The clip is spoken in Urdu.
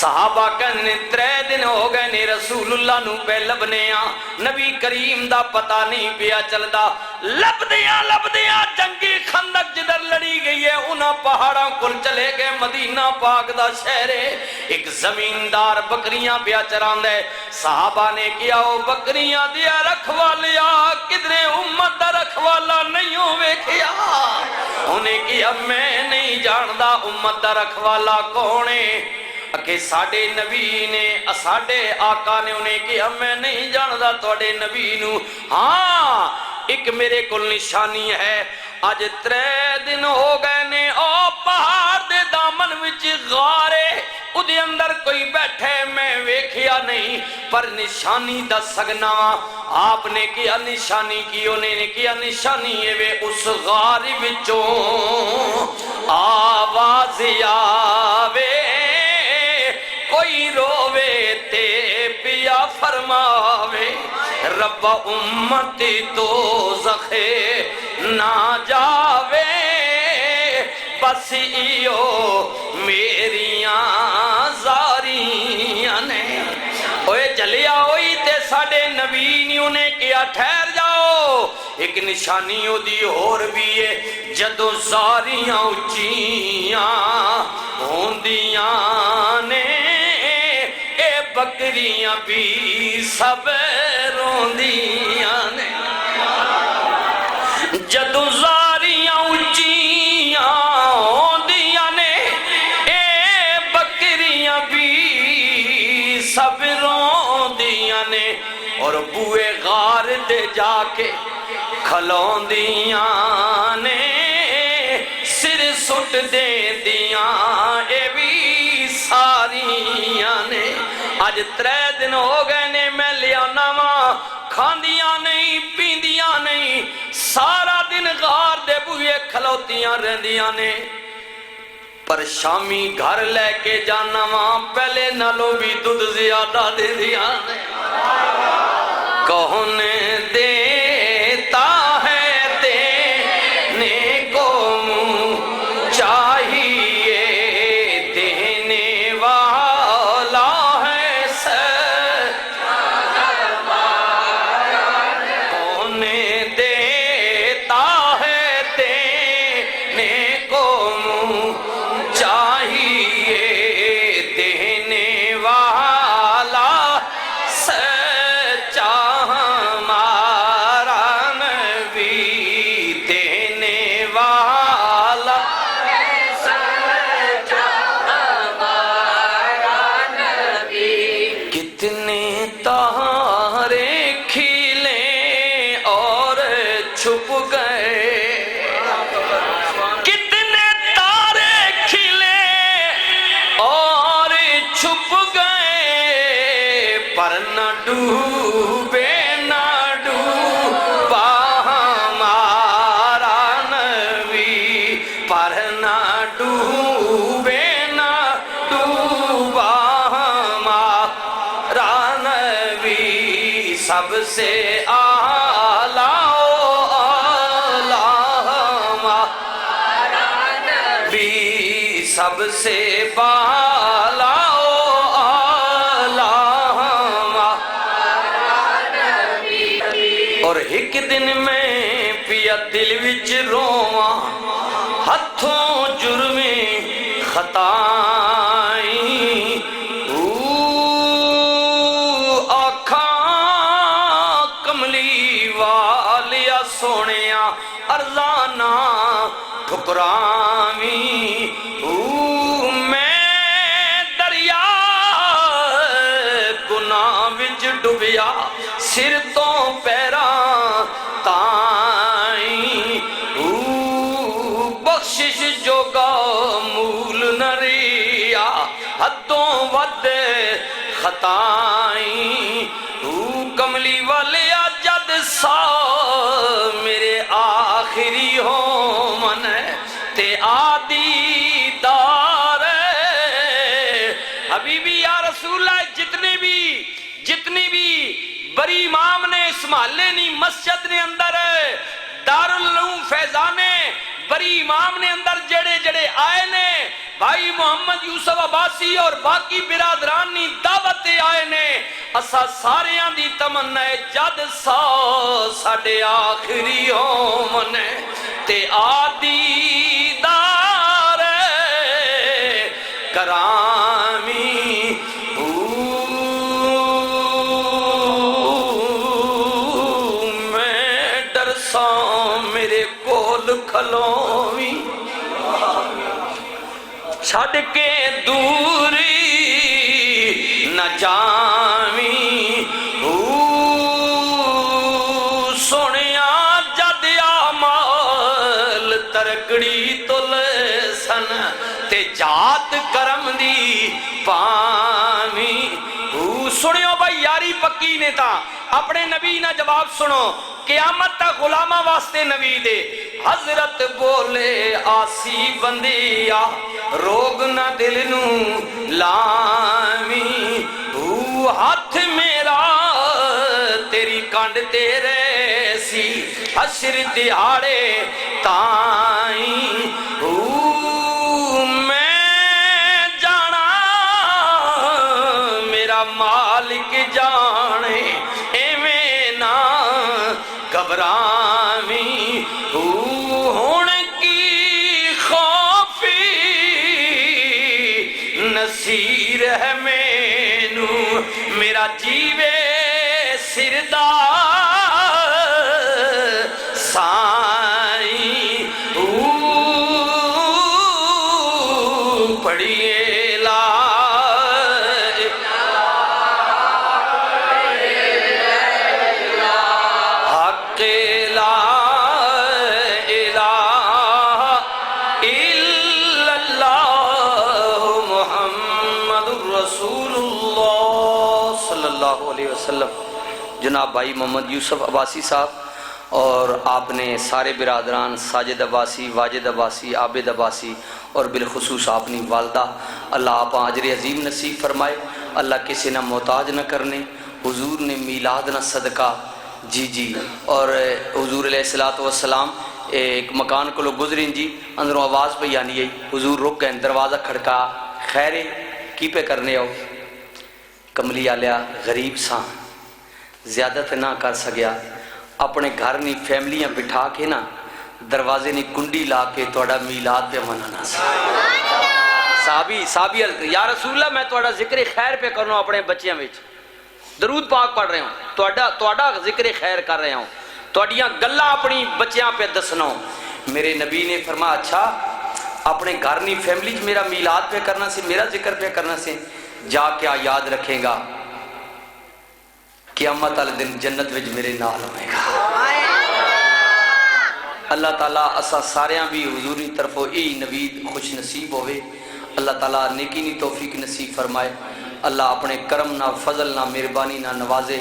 صحابہ کہنے 3 دن ہو گئے نے رسول اللہ نو پہ لبنیاں نبی کریم دا پتہ نہیں پیا چلدا لبدیاں جنگی خندق جدر لڑی گئی ہے انہاں پہاڑاں کل چلے گئے مدینہ پاک دا شہر ہے ایک زمیندار بکریاں پیا چراندہ ہے صحابہ نے کیا وہ بکریاں دیا رکھوالیا کدھرے امت دا رکھوالا نہیں ہوئے کیا انہیں کیا میں نہیں جاندہ امت دا رکھوالا کونے کہ ساڑے نبی نے ساڑے آقا نے انہیں کیا میں نہیں جاندہ توڑے نبی نو ہاں ایک میرے کل نشانی ہے آج 3 دن ہو گئے نے او پہاڑ دے دامن وچ غارے ادھے اندر کوئی بیٹھے میں ویکھیا نہیں پر نشانی دس سگنا آپ نے کیا نشانی کی انہیں نے کیا نشانی ہے وے اس غار وچوں آواز آوے کوئی روے تے پیا فرماوے رب امتی تو زخے نہ جاوے بس ایو میریاں زاریاں نے اوے جلیا ہوئی تے ساڑے نبی نے انہیں کیا ٹھہر جاؤ ایک نشانی ہو دی اور بھی ہے جدو زاریاں اچیاں ہوندیاں نے اے بکریاں بھی سب روندیاں نے جدو زاریاں اچیاں ہوندیاں نے اے بکریاں بھی سب روندیاں نے اور بوئے غار دے جا کے کھلوندیاں نے سر سٹ دے دیاں اے بھی ساریاں نے آج 3 دن ہو گئے نے میں لیا نواں کھاندیاں نہیں پیندیاں نہیں سارا دن غار دے بوئے کھلوتیاں رہندیاں نے پر شامی گھر لے کے جانا ماں پہلے نالو بھی دودھ زیادہ دے دیا نے کون دیتا ہے دینے کو منہ چاہیے دینے والا ہے کون دیتا ہے دینے کو منہ چاہیے دینے والا سچا ہمارا نبی دینے والا سچا ہمارا نبی کتنے تارے کھلے اور چھپ گئے کتنے تارے کھلے اور چھپ گئے پر نہ ڈوبے نہ ڈوبا ہمارا نبی پر نہ ڈوبے نہ ڈوبا ہمارا نبی سب سے اعلیٰ سب سے بالا اور ایک دن میں پیا دل وچ رواں ہتھوں جرمیں خطائیں آکھاں کملی والیا سونیاں ارزانا ٹھکراویں ڈبیا سر تو پیراں تائیں بخشش جو گا مول نریا حدوں ود خطائیں کملی والے جد سا میرے آخری ہو من تے آدی دار حبیبی یا رسول اللہ جتنی بھی بری امام نے اس محلے نی مسجد نے اندر دارالعلوم فیضانے بری امام نے اندر جڑے آئے نے بھائی محمد یوسف عباسی اور باقی برادرانی دعوت آئے نے اسا ساریاں دی تمنا ہے جد ساڈے آخری ہومن تے آدی دار کرامی میں ڈرساں میرے کول کھلووی چھڑ کے دوری نہ جامی سونیا جد آمال ترکڑی تل سن تے جات کرم دی پامی سنیو بھائی یاری پکی نے تا اپنے نبی نہ جواب سنو قیامت تا غلامہ واسطے نبی دے حضرت بولے آسی بندیا روگ نہ دل نو لامی ہاتھ میرا تیری کانڈ تیرے سی حشر دیہاڑے تائیں میں جانا میرا مالک جانے ایویں نہ گھبرامی ہون کی خوفی نصیر ہے مینو میرا جیوے سردار سائیں پڑھیے لا حق لا الہ الا اللہ محمد رسول اللہ صلی اللہ علیہ وسلم۔ جناب بھائی محمد یوسف عباسی صاحب اور آپ نے سارے برادران ساجد عباسی، واجد عباسی، عابد عباسی اور بالخصوص اپنی والدہ، اللہ آپ اجر عظیم نصیب فرمائے، اللہ کسی نہ محتاج نہ کرنے، حضور نے میلاد نہ صدقہ جی اور حضور علیہ السلام ایک مکان کو لوگ گزریں جی اندروں آواز پہ یعنی ہے حضور رک گئے دروازہ کھڑکا خیر کی پہ کرنے ہو کملی آلیا غریب ساں زیادہ تے نہ کر سکیا اپنے گھر نہیں فیملیاں بٹھا کے نا دروازے نہیں کنڈی لا کے توڑا میلاد پہ منانا صحابی یا رسول اللہ میں توڑا ذکر خیر پہ کرنا اپنے بچیاں وچ درود پاک پڑھ رہے ہوں توڑا ذکر خیر کر رہے ہوں توڑیاں گلہ اپنی بچیاں پہ دسنا میرے نبی نے فرمایا اچھا اپنے گھر نہیں فیملی میرا میلاد پہ کرنا سے میرا ذکر پہ کرنا سے جا کیا یاد رکھے گا قیامت والے دن جنت وچ میرے نال ہوئے گا۔ اللہ تعالیٰ اسا ساریاں بھی حضوری طرفوں ای نبید خوش نصیب ہوئے، اللہ تعالیٰ نیکی نی توفیق نصیب فرمائے، اللہ اپنے کرم نہ فضل نہ مہربانی نہ نوازے۔